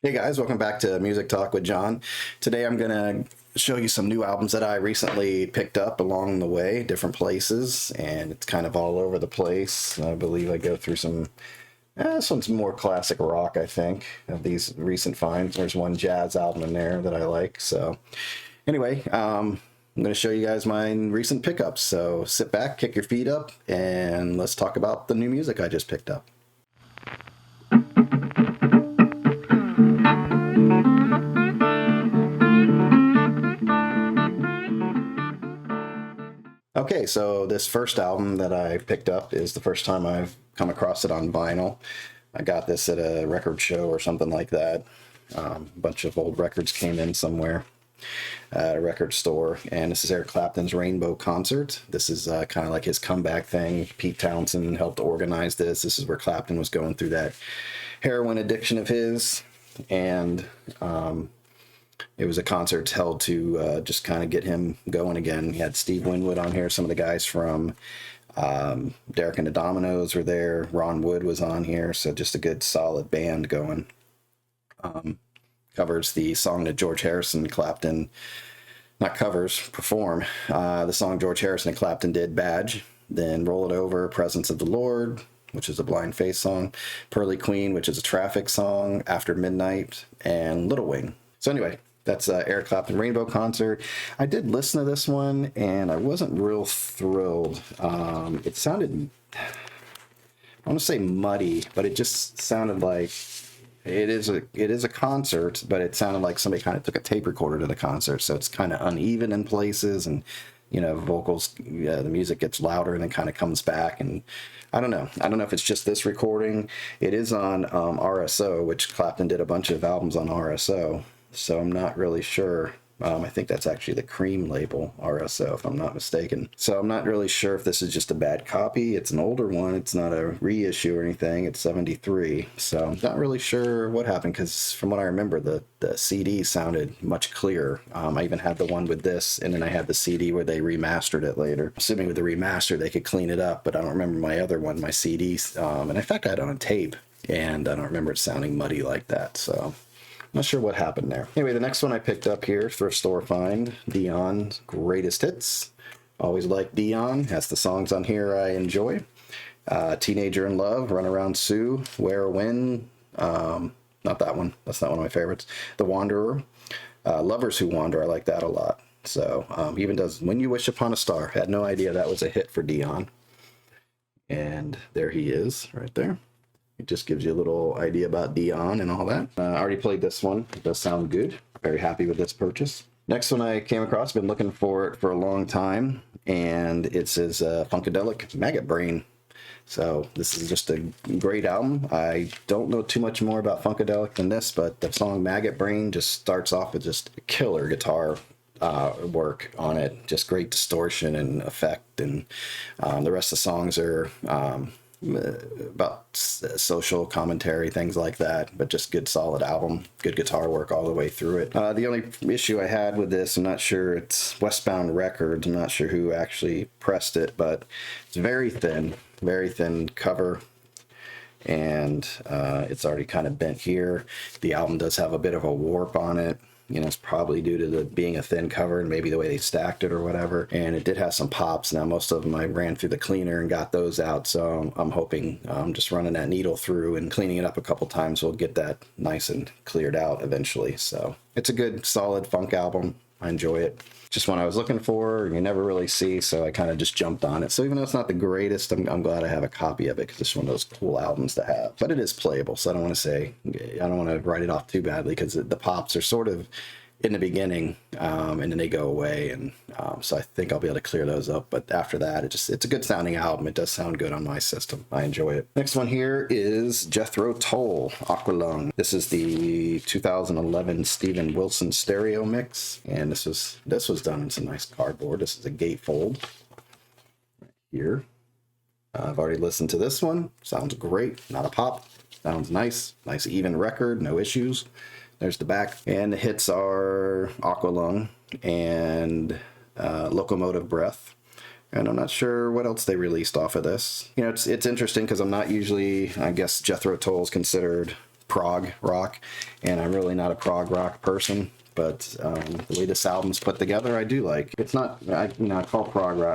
Hey guys, welcome back to Music Talk with John. Today I'm going to show you some new albums that I recently picked up along the way, different places, and it's kind of all over the place. I believe I go through some, this one's more classic rock, I think, of these recent finds. There's one jazz album in there that I like. So anyway, I'm going to show you guys my recent pickups. So sit back, kick your feet up, and let's talk about the new music I just picked up. Okay, so this first album that I picked up is the first time I've come across it on vinyl. I got this at a record show or something like that. A bunch of old records came in somewhere at a record store, and this is Eric Clapton's Rainbow Concert. This is kind of like his comeback thing. Pete Townsend helped organize this. This is where Clapton was going through that heroin addiction of his, and it was a concert held to just kind of get him going again. He had Steve Winwood on here. Some of the guys from Derek and the Dominoes were there. Ron Wood was on here. So just a good solid band going. Covers the song that George Harrison and Clapton, not covers, perform. The song George Harrison and Clapton did, Badge. Then Roll It Over, Presence of the Lord, which is a Blind Faith song. Pearly Queen, which is a Traffic song. After Midnight, and Little Wing. So anyway, that's Eric Clapton Rainbow Concert. I did listen to this one, and I wasn't real thrilled. It sounded, I want to say muddy, but it just sounded like it is a concert, but it sounded like somebody kind of took a tape recorder to the concert, so it's kind of uneven in places, and vocals, the music gets louder and then kind of comes back, and I don't know if it's just this recording. It is on RSO, which Clapton did a bunch of albums on RSO. So I'm not really sure. I think that's actually the Cream label, RSO, if I'm not mistaken. So I'm not really sure if this is just a bad copy. It's an older one. It's not a reissue or anything. It's 73. So I'm not really sure what happened, because from what I remember, the CD sounded much clearer. I even had the one with this, and then I had the CD where they remastered it later. Assuming with the remaster they could clean it up, but I don't remember my other one, my CDs. And in fact, I had it on tape, and I don't remember it sounding muddy like that. So not sure what happened there. Anyway, the next one I picked up here, thrift store find, Dion's Greatest Hits. Always like Dion. Has the songs on here I enjoy. Teenager in Love, Run Around Sue, Where or When. Not that one. That's not one of my favorites. The Wanderer. Lovers Who Wander. I like that a lot. So even does When You Wish Upon a Star. Had no idea that was a hit for Dion. And there he is right there. It just gives you a little idea about Dion and all that. I already played this one. It does sound good. Very happy with this purchase. Next one I came across, been looking for it for a long time, and it's his Funkadelic Maggot Brain. So this is just a great album. I don't know too much more about Funkadelic than this, but the song Maggot Brain just starts off with just a killer guitar work on it. Just great distortion and effect, and the rest of the songs are about social commentary, things like that, but just good solid album, good guitar work all the way through it. The only issue I had with this, I'm not sure, it's Westbound Records, I'm not sure who actually pressed it, but it's very thin cover, and it's already kind of bent here. The album does have a bit of a warp on it. It's probably due to the being a thin cover and maybe the way they stacked it or whatever. And it did have some pops. Now, most of them I ran through the cleaner and got those out. So I'm hoping just running that needle through and cleaning it up a couple times will get that nice and cleared out eventually. So it's a good, solid funk album. I enjoy it. Just one I was looking for, you never really see, so I kind of just jumped on it. So even though it's not the greatest, I'm glad I have a copy of it, because it's one of those cool albums to have. But it is playable, so I don't want to write it off too badly, because the pops are sort of in the beginning, and then they go away, and so I think I'll be able to clear those up. But after that, it's a good sounding album. It does sound good on my system. I enjoy it. Next one here is Jethro Tull, Aqualung. This is the 2011 Steven Wilson stereo mix, and this was done in some nice cardboard. This is a gatefold right here. I've already listened to this one. Sounds great. Not a pop. Sounds nice. Nice even record. No issues. There's the back. And the hits are Aqualung and Locomotive Breath. And I'm not sure what else they released off of this. It's interesting, because I'm not usually, I guess Jethro Tull is considered prog rock, and I'm really not a prog rock person. But the way this album's put together, I do like. It's not, I call prog rock,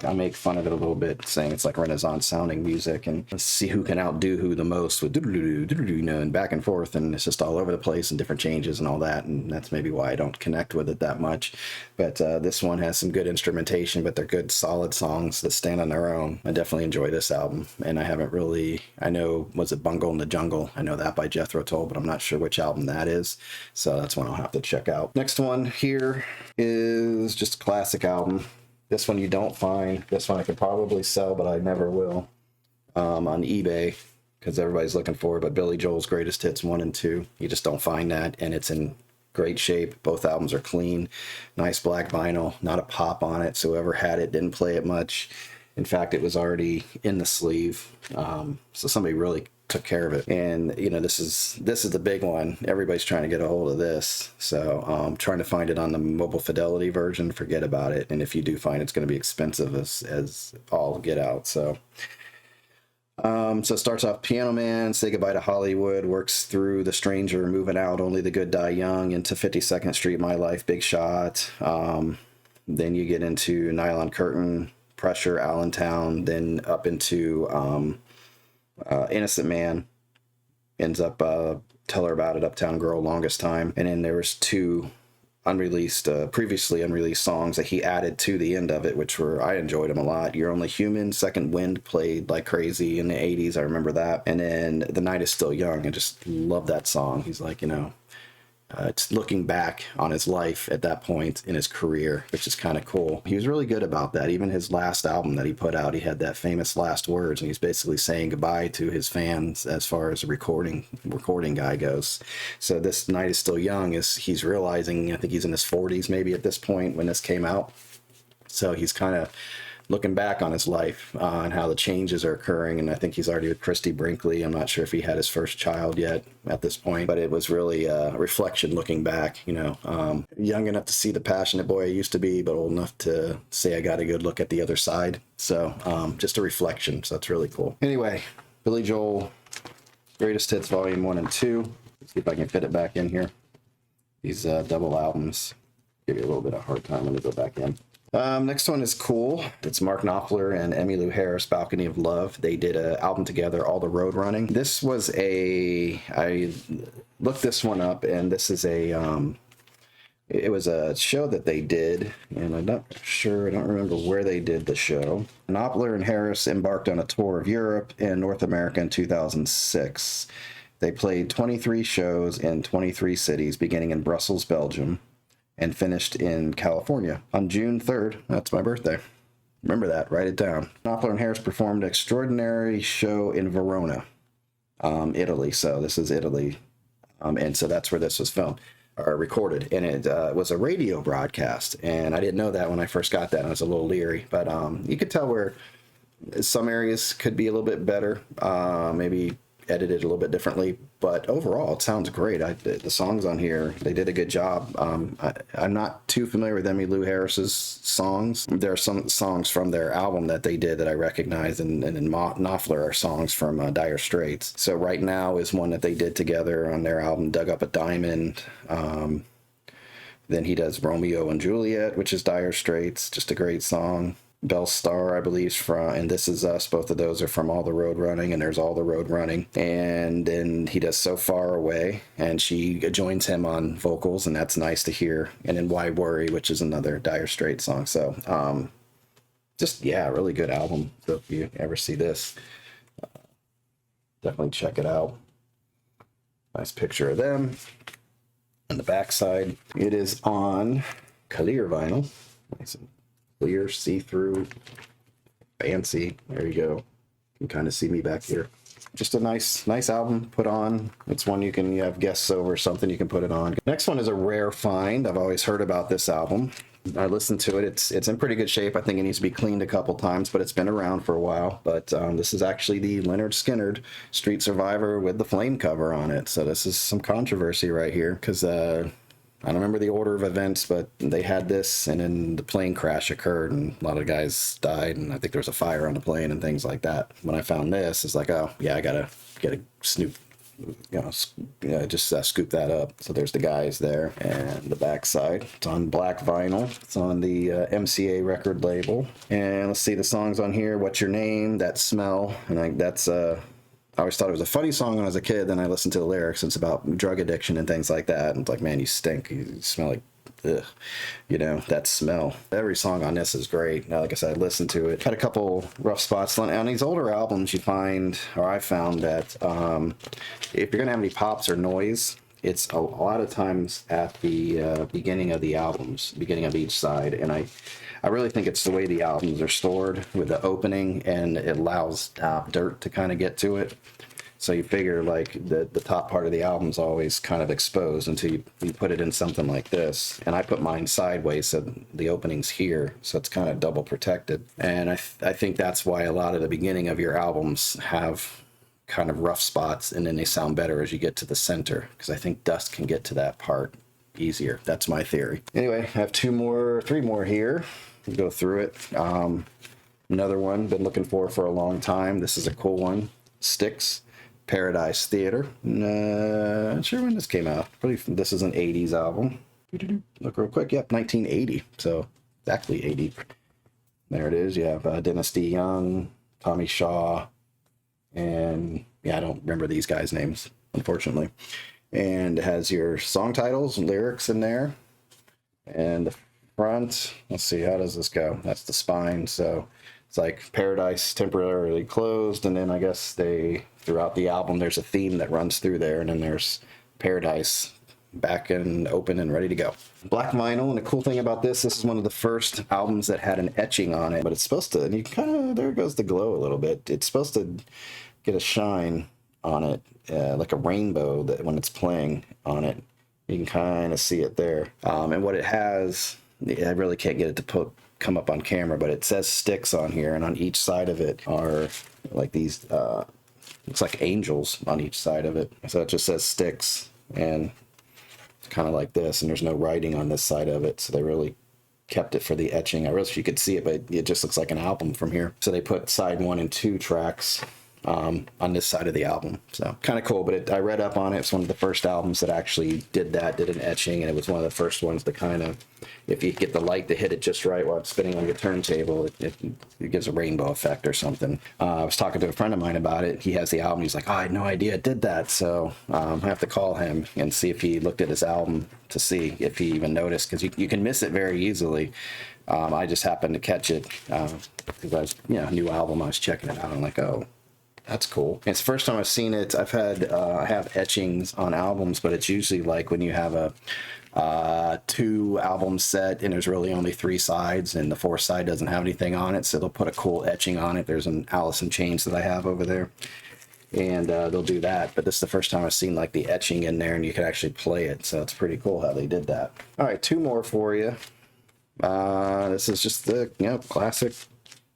and I make fun of it a little bit, saying it's like Renaissance sounding music, and let's see who can outdo who the most with and back and forth, and it's just all over the place and different changes and all that, and that's maybe why I don't connect with it that much. But this one has some good instrumentation, but they're good, solid songs that stand on their own. I definitely enjoy this album, and I know, was it Bungle in the Jungle? I know that by Jethro Tull, but I'm not sure which album that is, so that's one I'll have to check out. Next one here is just a classic album. This one you don't find. This one I could probably sell, but I never will, on eBay, because everybody's looking for it. But Billy Joel's Greatest Hits 1 and 2. You just don't find that, and it's in great shape. Both albums are clean, nice black vinyl, not a pop on it, so whoever had it didn't play it much. In fact, it was already in the sleeve, so somebody really took care of it. And this is the big one. Everybody's trying to get a hold of this, so trying to find it on the Mobile Fidelity version, forget about it. And if you do find it's going to be expensive as all get out. So it starts off, Piano Man, Say Goodbye to Hollywood, works through The Stranger, Moving Out, Only the Good Die Young, into 52nd Street, My Life, Big Shot. Then you get into Nylon Curtain, Pressure, Allentown, then up into Innocent Man, ends up Tell Her About It, Uptown Girl, Longest Time. And then there was two previously unreleased songs that he added to the end of it, which I enjoyed them a lot. You're Only Human, Second Wind played like crazy in the 80s, I remember that. And then The Night Is Still Young, I just love that song. He's like, it's looking back on his life at that point in his career, which is kind of cool. He was really good about that. Even his last album that he put out, he had that famous last words, and he's basically saying goodbye to his fans as far as the recording guy goes. So this Night Is Still Young he's realizing, I think he's in his 40s maybe at this point when this came out. So he's kind of looking back on his life and how the changes are occurring. And I think he's already with Christy Brinkley. I'm not sure if he had his first child yet at this point, but it was really a reflection looking back, young enough to see the passionate boy I used to be, but old enough to say I got a good look at the other side. So just a reflection. So that's really cool. Anyway, Billy Joel, Greatest Hits Volume 1 and 2. Let's see if I can fit it back in here. These double albums give you a little bit of a hard time when they go back in. Next one is cool. It's Mark Knopfler and Emmylou Harris, Balcony of Love. They did an album together, All the Road Running. This was I looked this one up, and this is it was a show that they did, and I'm not sure, I don't remember where they did the show. Knopfler and Harris embarked on a tour of Europe and North America in 2006. They played 23 shows in 23 cities, beginning in Brussels, Belgium, and finished in California on June 3rd. That's my birthday. Remember that, write it down. Knopfler and Harris performed an extraordinary show in Verona, Italy. So this is Italy. And so that's where this was filmed or recorded. And it was a radio broadcast. And I didn't know that when I first got that. I was a little leery. But you could tell where some areas could be a little bit better, maybe edited a little bit differently, but overall it sounds great. The songs on here, they did a good job. I'm not too familiar with Emmylou Harris's songs. There are some songs from their album that they did that I recognize, and Knopfler are songs from Dire Straits. So Right Now is one that they did together on their album Dug Up a Diamond. Then he does Romeo and Juliet, which is Dire Straits, just a great song. Belle Star, I believe, from And This Is Us. Both of those are from All the Road Running, and there's All the Road Running. And then he does So Far Away, and she joins him on vocals, and that's nice to hear. And then Why Worry, which is another Dire Straits song. So really good album. So if you ever see this, definitely check it out. Nice picture of them. On the backside, it is on clear vinyl. Nice and clear, see-through, fancy. There you go. You can kind of see me back here. Just a nice album put on. It's one you have guests over or something, you can put it on. Next one is a rare find. I've always heard about this album. I listened to it. It's in pretty good shape. I think it needs to be cleaned a couple times, but it's been around for a while. But this is actually the Leonard Skynyrd Street Survivor with the flame cover on it. So this is some controversy right here, because I don't remember the order of events, but they had this, and then the plane crash occurred, and a lot of guys died, and I think there was a fire on the plane and things like that. When I found this, it's like, oh, yeah, I gotta get a snoop just scoop that up. So there's the guys there, and the backside. It's on black vinyl. It's on the MCA record label. And let's see the songs on here. What's Your Name? That Smell. And that's I always thought it was a funny song when I was a kid. Then I listened to the lyrics. And it's about drug addiction and things like that. And it's like, man, you stink. You smell like, ugh, that smell. Every song on this is great. Now, like I said, I listened to it. Had a couple rough spots on these older albums. You find, or I found that if you're gonna have any pops or noise, it's a lot of times at the beginning of the albums, beginning of each side, and I really think it's the way the albums are stored with the opening, and it allows dirt to kind of get to it. So you figure like the top part of the album's always kind of exposed until you put it in something like this. And I put mine sideways so the opening's here, so it's kind of double protected. And I think that's why a lot of the beginning of your albums have kind of rough spots, and then they sound better as you get to the center, because I think dust can get to that part easier. That's my theory. Anyway, I have three more here. We'll go through it. Another one been looking for a long time. This is a cool one. Styx. Paradise Theater. Not sure when this came out. This is an 80s album. Look real quick. Yep, 1980. So exactly 80. There it is. You have Dynasty Young, Tommy Shaw, and I don't remember these guys' names, unfortunately. And it has your song titles and lyrics in there. And the front, let's see, how does this go? That's the spine. So it's like Paradise temporarily closed, and then I guess throughout the album there's a theme that runs through there, and then there's Paradise back and open and ready to go. Black vinyl, and the cool thing about this is one of the first albums that had an etching on it, but it's supposed to, and you kind of, there goes the glow a little bit. It's supposed to get a shine on it, like a rainbow, that when it's playing on it, you can kind of see it there. And what it has, I really can't get it to come up on camera, but it says Styx on here, and on each side of it are like these looks like angels on each side of it. So it just says Styx, and it's kind of like this, and there's no writing on this side of it, so they really kept it for the etching. I wish you could see it, but it just looks like an album from here. So they put side 1 and 2 tracks on this side of the album, so kind of cool. But I read up on it. It's one of the first albums that actually did an etching, and it was one of the first ones to kind of, if you get the light to hit it just right while it's spinning on your turntable, it gives a rainbow effect or something. I was talking to a friend of mine about it. He has the album. He's like, oh, I had no idea it did that. So I have to call him and see if he looked at his album to see if he even noticed, because you can miss it very easily. I just happened to catch it because I was, new album. I was checking it out. I'm like, oh, that's cool. And it's the first time I've seen it. I have etchings on albums, but it's usually like when you have a 2 album set and there's really only 3 sides, and the 4th side doesn't have anything on it, so they'll put a cool etching on it. There's an Alice in Chains that I have over there, and they'll do that. But this is the first time I've seen like the etching in there, and you can actually play it, so it's pretty cool how they did that. All right, 2 more for you. This is just the classic,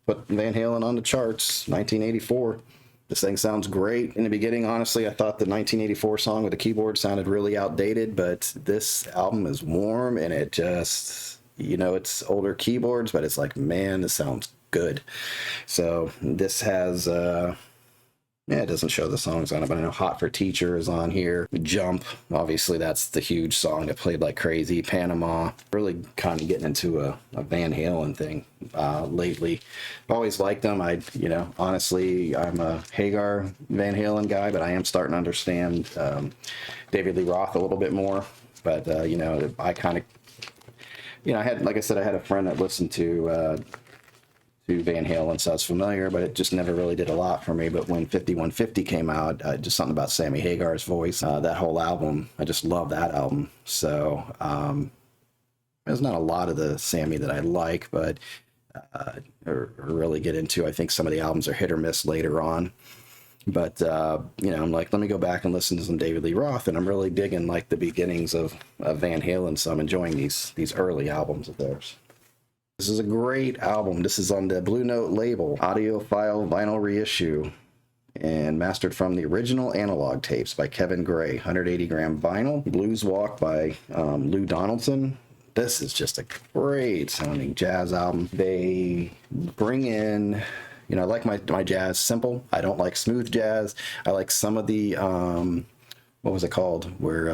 put Van Halen on the charts, 1984. This thing sounds great. In the beginning, honestly, I thought the 1984 song with the keyboard sounded really outdated, but this album is warm, and it just, it's older keyboards, but it's like, man, this sounds good. So this has, it doesn't show the songs on it, but I know Hot for Teacher is on here. Jump, obviously that's the huge song that played like crazy. Panama, really kind of getting into a Van Halen thing lately. I've always liked them. Honestly, I'm a Hagar Van Halen guy, but I am starting to understand David Lee Roth a little bit more. But, I kind of, I had, like I said, I had a friend that listened to Van Halen, so I was familiar, but it just never really did a lot for me. But when 5150 came out, just something about Sammy Hagar's voice, that whole album, I just love that album. So there's not a lot of the Sammy that I like, but or really get into. I think some of the albums are hit or miss later on. But, I'm like, let me go back and listen to some David Lee Roth, and I'm really digging like the beginnings of Van Halen, so I'm enjoying these early albums of theirs. This is a great album. This is on the Blue Note label, audiophile vinyl reissue, and mastered from the original analog tapes by Kevin Gray, 180 gram vinyl. Blues Walk by Lou Donaldson. This is just a great sounding jazz album. They bring in, I like my jazz simple. I don't like smooth jazz. I like some of the what was it called? Where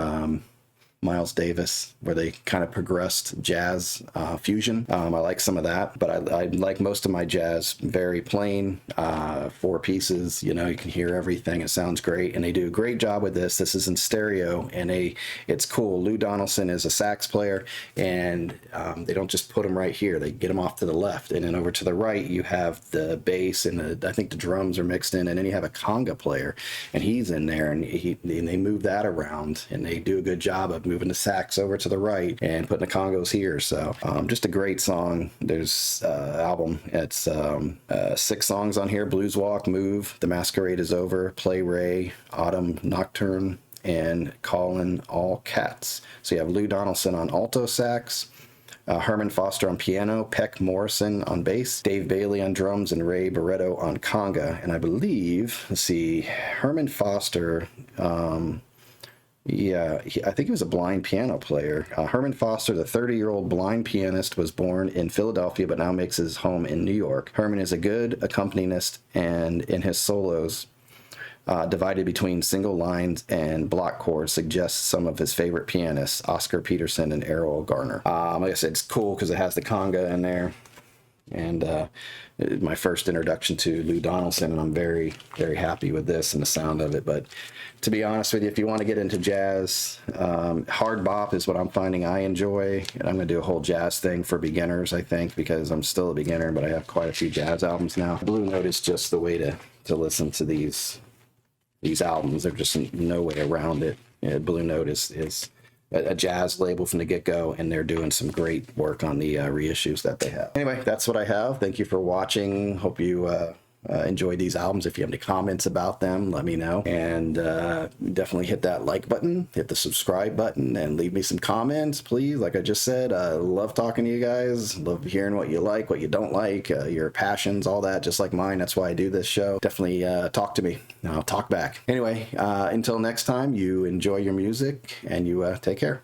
Miles Davis, where they kind of progressed jazz fusion. I like some of that, but I like most of my jazz very plain, 4 pieces. You know, you can hear everything. It sounds great, and they do a great job with this. This is in stereo, and it's cool. Lou Donaldson is a sax player, and they don't just put him right here. They get him off to the left, and then over to the right you have the bass, and I think the drums are mixed in, and then you have a conga player, and he's in there, and they move that around, and they do a good job of moving the sax over to the right and putting the congos here. So just a great song. There's album. It's 6 songs on here: Blues Walk, Move, The Masquerade Is Over, Play Ray, Autumn Nocturne, and Callin' All Cats. So you have Lou Donaldson on alto sax, Herman Foster on piano, Peck Morrison on bass, Dave Bailey on drums, and Ray Barretto on conga. And I believe, let's see, Herman Foster, I think he was a blind piano player. Herman Foster, the 30-year-old blind pianist, was born in Philadelphia but now makes his home in New York. Herman is a good accompanist, and in his solos, divided between single lines and block chords, suggests some of his favorite pianists, Oscar Peterson and Errol Garner. Like I said, it's cool because it has the conga in there. And my first introduction to Lou Donaldson, and I'm very, very happy with this and the sound of it. But to be honest with you, if you want to get into jazz, hard bop is what I'm finding I enjoy. And I'm going to do a whole jazz thing for beginners, I think, because I'm still a beginner, but I have quite a few jazz albums now. Blue Note is just the way to listen to these albums. There's just no way around it. Blue Note is a jazz label from the get-go, and they're doing some great work on the reissues that they have. Anyway, that's what I have. Thank you for watching. Hope you enjoyed these albums. If you have any comments about them, let me know. And definitely hit that like button, hit the subscribe button, and leave me some comments, please. Like I just said, I love talking to you guys. Love hearing what you like, what you don't like, your passions, all that, just like mine. That's why I do this show. Definitely talk to me, and I'll talk back. Anyway, until next time, you enjoy your music, and you take care.